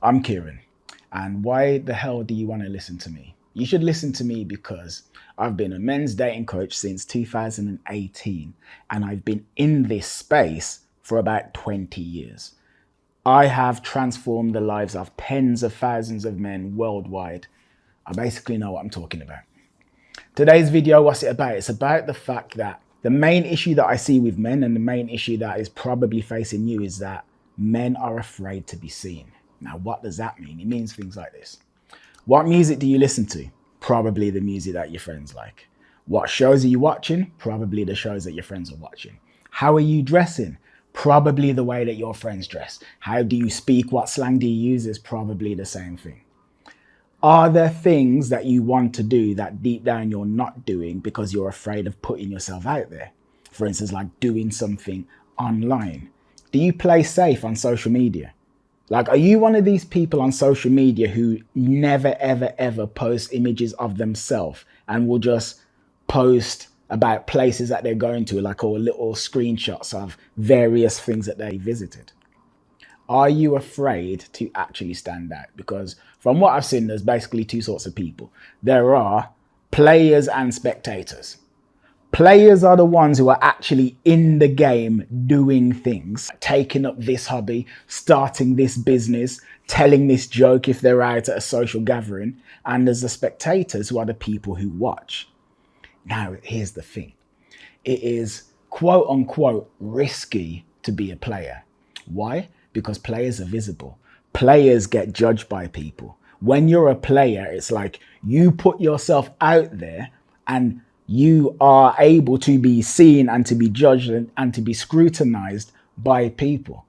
I'm Kieran, and why the hell do you want to listen to me? You should listen to me because I've been a men's dating coach since 2018, and I've been in this space for about 20 years. I have transformed the lives of tens of thousands of men worldwide. I basically know what I'm talking about. Today's video, what's it about? It's about the fact that the main issue that I see with men, and the main issue that is probably facing you, is that men are afraid to be seen. Now, what does that mean? It means things like this. What music do you listen to? Probably the music that your friends like. What shows are you watching? Probably the shows that your friends are watching. How are you dressing? Probably the way that your friends dress. How do you speak? What slang do you use? Is probably the same thing. Are there things that you want to do that deep down you're not doing because you're afraid of putting yourself out there? For instance, like doing something online. Do you play safe on social media? Like, are you one of these people on social media who never, ever, ever post images of themselves and will just post about places that they're going to, like, or little screenshots of various things that they visited? Are you afraid to actually stand out? Because from what I've seen, there's basically two sorts of people. There are players and spectators. Players are the ones who are actually in the game doing things, taking up this hobby, starting this business, telling this joke if they're out at a social gathering. And there's the spectators, who are the people who watch. Now, here's the thing. It is quote unquote risky to be a player. Why? Because players are visible. Players get judged by people. When you're a player, it's like you put yourself out there and you are able to be seen and to be judged and to be scrutinized by people.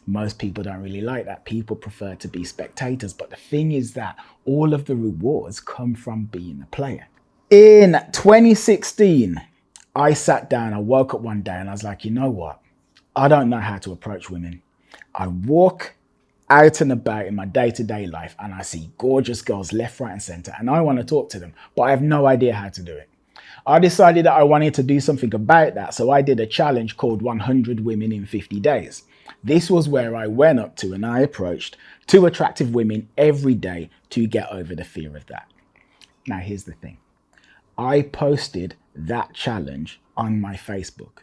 Most people don't really like that. People prefer to be spectators. But the thing is that all of the rewards come from being a player. In 2016, I sat down, I woke up one day and I was like, you know what? I don't know how to approach women. I walk out and about in my day-to-day life and I see gorgeous girls left, right and center, and I want to talk to them, but I have no idea how to do it. I decided that I wanted to do something about that, so I did a challenge called 100 Women in 50 Days. This was where I went up to and I approached 2 attractive women every day to get over the fear of that. Now, here's the thing. I posted that challenge on my Facebook.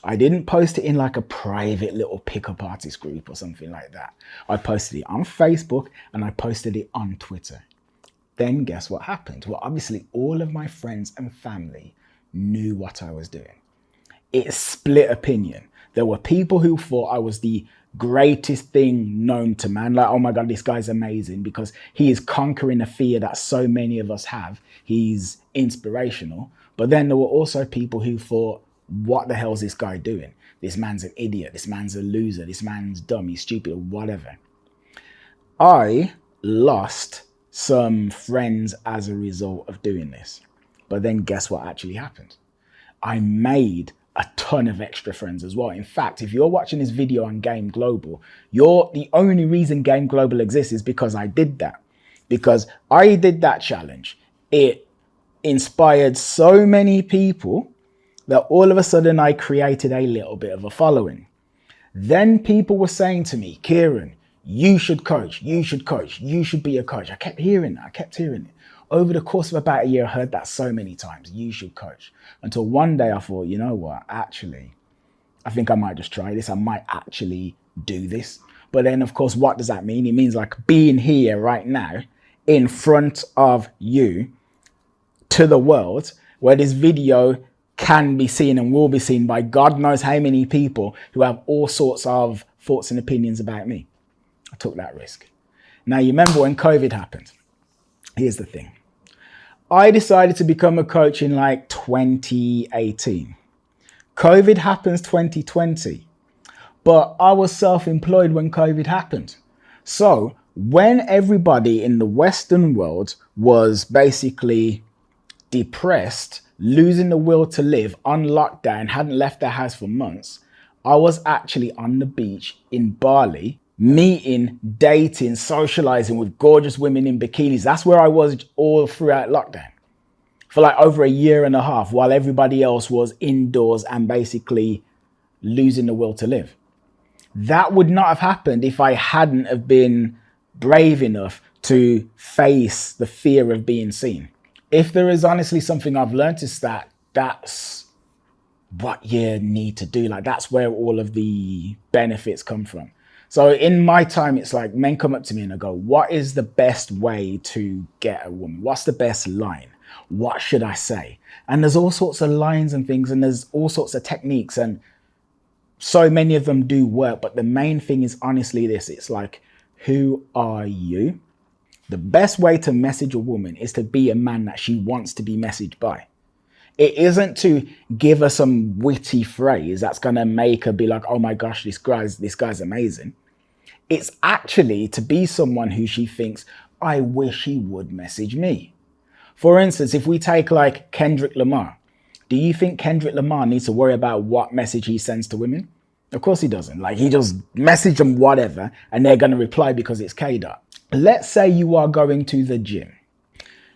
I didn't post it in like a private little pickup artist group or something like that. I posted it on Facebook and I posted it on Twitter. Then guess what happened? Well, obviously all of my friends and family knew what I was doing. It split opinion. There were people who thought I was the greatest thing known to man. Like, oh my God, this guy's amazing because he is conquering a fear that so many of us have. He's inspirational. But then there were also people who thought, what the hell is this guy doing? This man's an idiot. This man's a loser. This man's dumb. He's stupid or whatever. I lost some friends as a result of doing this. But then guess what actually happened? I made a ton of extra friends as well. In fact, if you're watching this video on Game Global, the only reason Game Global exists is because I did that. Because I did that challenge. It inspired so many people that all of a sudden I created a little bit of a following. Then people were saying to me, Kieran, you should coach, you should coach, you should be a coach. I kept hearing it. Over the course of about a year, I heard that so many times, you should coach. Until one day I thought, you know what, actually, I think I might just try this. I might actually do this. But then, of course, what does that mean? It means like being here right now in front of you to the world, where this video can be seen and will be seen by God knows how many people who have all sorts of thoughts and opinions about me. I took that risk. Now, you remember when COVID happened? Here's the thing. I decided to become a coach in like 2018. COVID happens 2020, but I was self-employed when COVID happened. So when everybody in the Western world was basically depressed, losing the will to live, on lockdown, hadn't left their house for months, I was actually on the beach in Bali, meeting, dating, socializing with gorgeous women in bikinis. That's where I was all throughout lockdown for like over a year and a half, while everybody else was indoors and basically losing the will to live. That would not have happened if I hadn't have been brave enough to face the fear of being seen. If there is honestly something I've learned, is that that's what you need to do. Like, that's where all of the benefits come from. So in my time, it's like men come up to me and I go, what is the best way to get a woman? What's the best line? What should I say? And there's all sorts of lines and things, and there's all sorts of techniques, and so many of them do work. But the main thing is honestly this: it's like, who are you? The best way to message a woman is to be a man that she wants to be messaged by. It isn't to give her some witty phrase that's going to make her be like, oh my gosh, this guy's amazing. It's actually to be someone who she thinks, I wish he would message me. For instance, if we take like Kendrick Lamar, do you think Kendrick Lamar needs to worry about what message he sends to women? Of course he doesn't. Like, he just message them whatever and they're going to reply because it's K-Dot. Let's say you are going to the gym.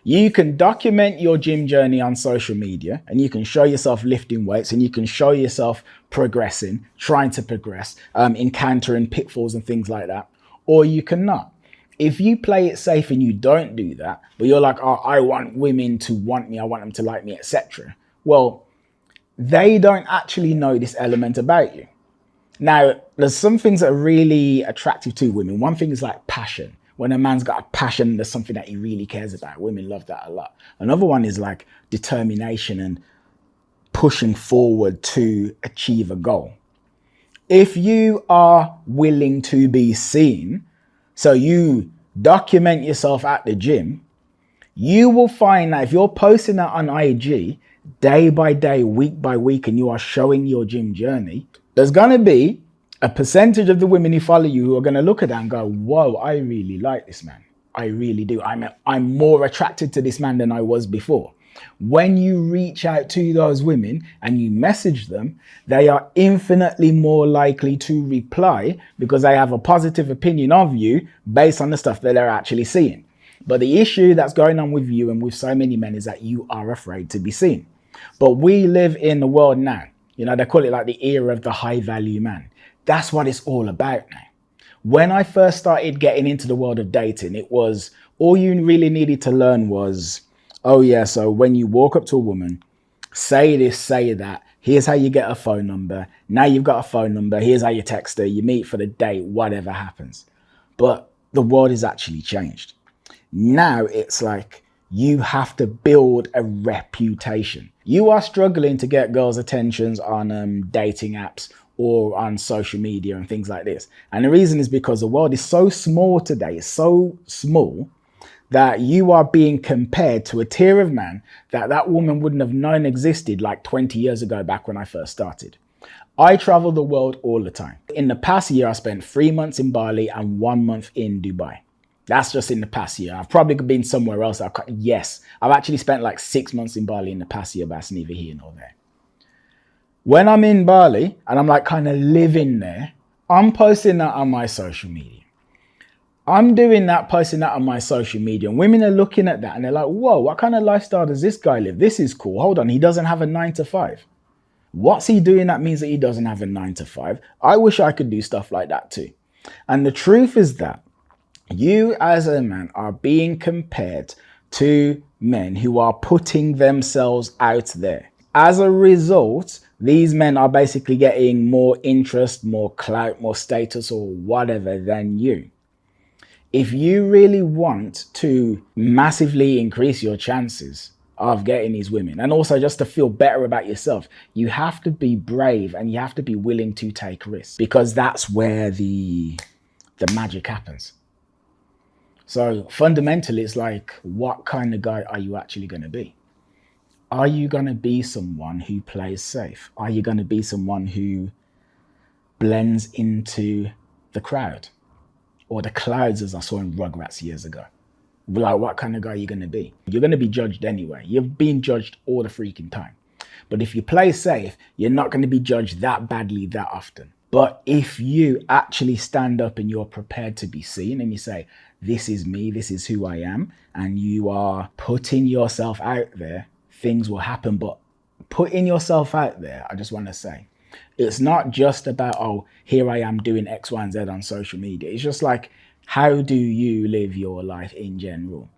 You can document your gym journey on social media, and you can show yourself lifting weights, and you can show yourself progressing, trying to progress, encountering pitfalls and things like that. Or you cannot. If you play it safe and you don't do that, but you're like, oh, I want women to want me, I want them to like me, etc. Well, they don't actually know this element about you. Now, there's some things that are really attractive to women. One thing is like passion. When a man's got a passion, there's something that he really cares about. Women love that a lot. Another one is like determination and pushing forward to achieve a goal. If you are willing to be seen, so you document yourself at the gym, you will find that if you're posting that on IG day by day, week by week, and you are showing your gym journey, there's going to be a percentage of the women who follow you who are going to look at that and go, whoa, I really like this man. I really do. I'm more attracted to this man than I was before. When you reach out to those women and you message them, they are infinitely more likely to reply because they have a positive opinion of you based on the stuff that they're actually seeing. But the issue that's going on with you and with so many men is that you are afraid to be seen. But we live in the world now. You know, they call it like the era of the high value man. That's what it's all about now. When I first started getting into the world of dating, it was all you really needed to learn was, oh yeah, so when you walk up to a woman, say this, say that, here's how you get a phone number. Now you've got a phone number, here's how you text her, you meet for the date, whatever happens. But the world has actually changed. Now it's like you have to build a reputation. You are struggling to get girls' attentions on dating apps or on social media and things like this. And the reason is because the world is so small today, it's so small that you are being compared to a tier of man that woman wouldn't have known existed like 20 years ago back when I first started. I travel the world all the time. In the past year, I spent 3 months in Bali and 1 month in Dubai. That's just in the past year. I've probably been somewhere else. Yes, I've actually spent like 6 months in Bali in the past year, but that's neither here nor there. When I'm in Bali and I'm like kind of living there, I'm posting that on my social media. I'm doing that, posting that on my social media, and women are looking at that and they're like, whoa, what kind of lifestyle does this guy live? This is cool. Hold on, he doesn't have a 9 to 5. What's he doing that means that he doesn't have a 9 to 5? I wish I could do stuff like that too. And the truth is that you as a man are being compared to men who are putting themselves out there. As a result, these men are basically getting more interest, more clout, more status or whatever than you. If you really want to massively increase your chances of getting these women and also just to feel better about yourself, you have to be brave and you have to be willing to take risks, because that's where the magic happens. So fundamentally, it's like, what kind of guy are you actually going to be? Are you going to be someone who plays safe? Are you going to be someone who blends into the crowd? Or the clouds, as I saw in Rugrats years ago? Like, what kind of guy are you going to be? You're going to be judged anyway. You've been judged all the freaking time. But if you play safe, you're not going to be judged that badly that often. But if you actually stand up and you're prepared to be seen and you say, this is me, this is who I am, and you are putting yourself out there, things will happen. But putting yourself out there, I just want to say, it's not just about, oh, here I am doing X, Y, and Z on social media. It's just like How do you live your life in general?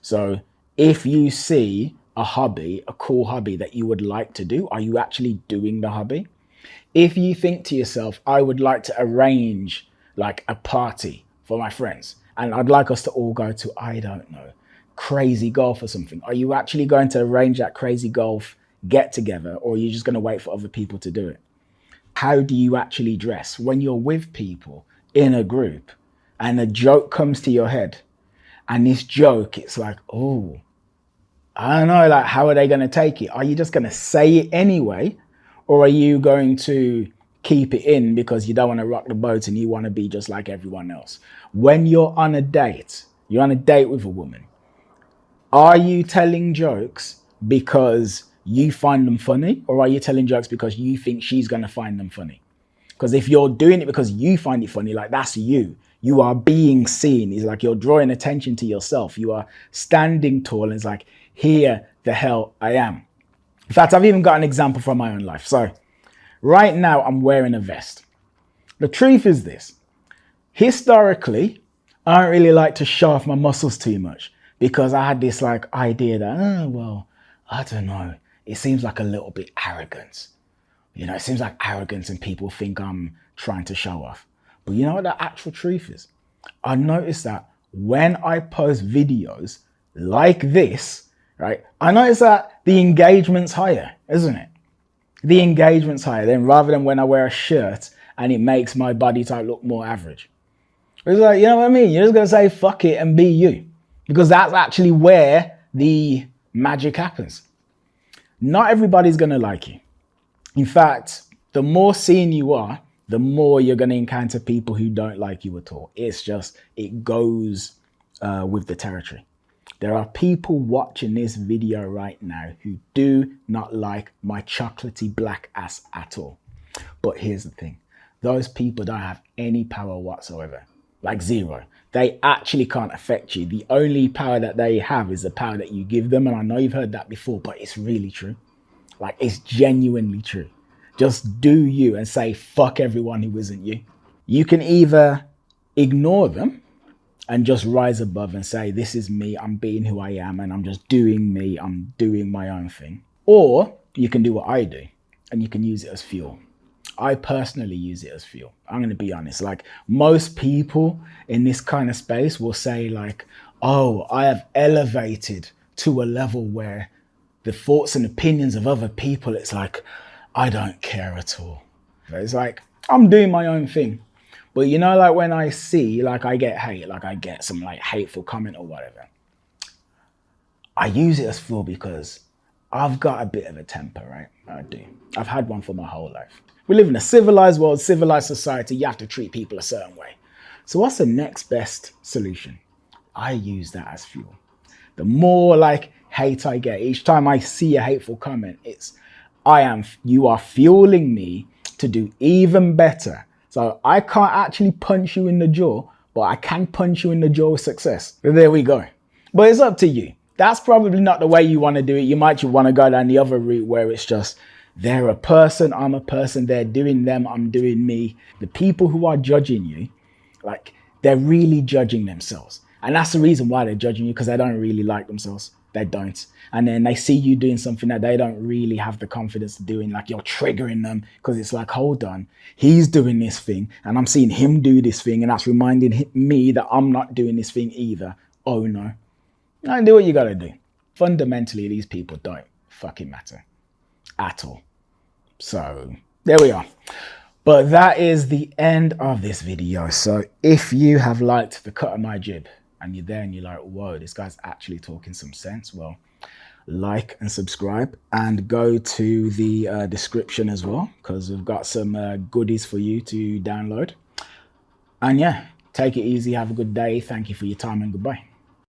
So if you see a hobby, a cool hobby that you would like to do, are you actually doing the hobby? If you think to yourself, I would like to arrange like a party for my friends and I'd like us to all go to, I don't know, crazy golf or something. Are you actually going to arrange that crazy golf get together, or are you just going to wait for other people to do it? How do you actually dress when you're with people in a group and a joke comes to your head? And this joke, it's like, oh, I don't know, like, how are they going to take it? Are you just going to say it anyway? Or are you going to keep it in because you don't want to rock the boat and you want to be just like everyone else? When you're on a date with a woman, are you telling jokes because you find them funny? Or are you telling jokes because you think she's going to find them funny? Because if you're doing it because you find it funny, like, that's you. You are being seen. It's like you're drawing attention to yourself. You are standing tall and it's like, here the hell I am. In fact, I've even got an example from my own life. So right now I'm wearing a vest. The truth is this. Historically, I don't really like to show off my muscles too much because I had this like idea that, oh, well, I don't know. It seems like a little bit arrogant. You know, it seems like arrogance and people think I'm trying to show off. But you know what the actual truth is? I noticed that when I post videos like this, right, I notice that the engagement's higher, isn't it? The engagement's higher then, rather than when I wear a shirt and it makes my body type look more average. It's like, you know what I mean? You're just going to say fuck it and be you, because that's actually where the magic happens. Not everybody's going to like you. In fact, the more seen you are, the more you're going to encounter people who don't like you at all. It's just, it goes with the territory. There are people watching this video right now who do not like my chocolatey black ass at all. But here's the thing. Those people don't have any power whatsoever. Like zero. They actually can't affect you. The only power that they have is the power that you give them. And I know you've heard that before, but it's really true. Like, it's genuinely true. Just do you and say fuck everyone who isn't you. You can either ignore them and just rise above and say, this is me, I'm being who I am, and I'm just doing me, I'm doing my own thing. Or you can do what I do, and you can use it as fuel. I personally use it as fuel. I'm going to be honest. Like, most people in this kind of space will say like, oh, I have elevated to a level where the thoughts and opinions of other people, it's like, I don't care at all. It's like, I'm doing my own thing. But you know, like when I see, like I get hate, like I get some like hateful comment or whatever, I use it as fuel because I've got a bit of a temper, right? I do. I've had one for my whole life. We live in a civilized world, civilized society. You have to treat people a certain way. So what's the next best solution? I use that as fuel. The more like hate I get, each time I see a hateful comment, you are fueling me to do even better. So I can't actually punch you in the jaw, but I can punch you in the jaw with success. There we go. But it's up to you. That's probably not the way you want to do it. You might want to go down the other route where it's just, they're a person, I'm a person, they're doing them, I'm doing me. The people who are judging you, like, they're really judging themselves. And that's the reason why they're judging you, because they don't really like themselves. They don't. And then they see you doing something that they don't really have the confidence to doing, like you're triggering them, because it's like, hold on, he's doing this thing and I'm seeing him do this thing, and that's reminding me that I'm not doing this thing either. Oh no. And do what you gotta do. Fundamentally, these people don't fucking matter at all. So there we are. But that is the end of this video. So if you have liked the cut of my jib and you're there and you're like, whoa, this guy's actually talking some sense, well, like and subscribe, and go to the description as well, because we've got some goodies for you to download. And yeah, take it easy, have a good day. Thank you for your time and goodbye.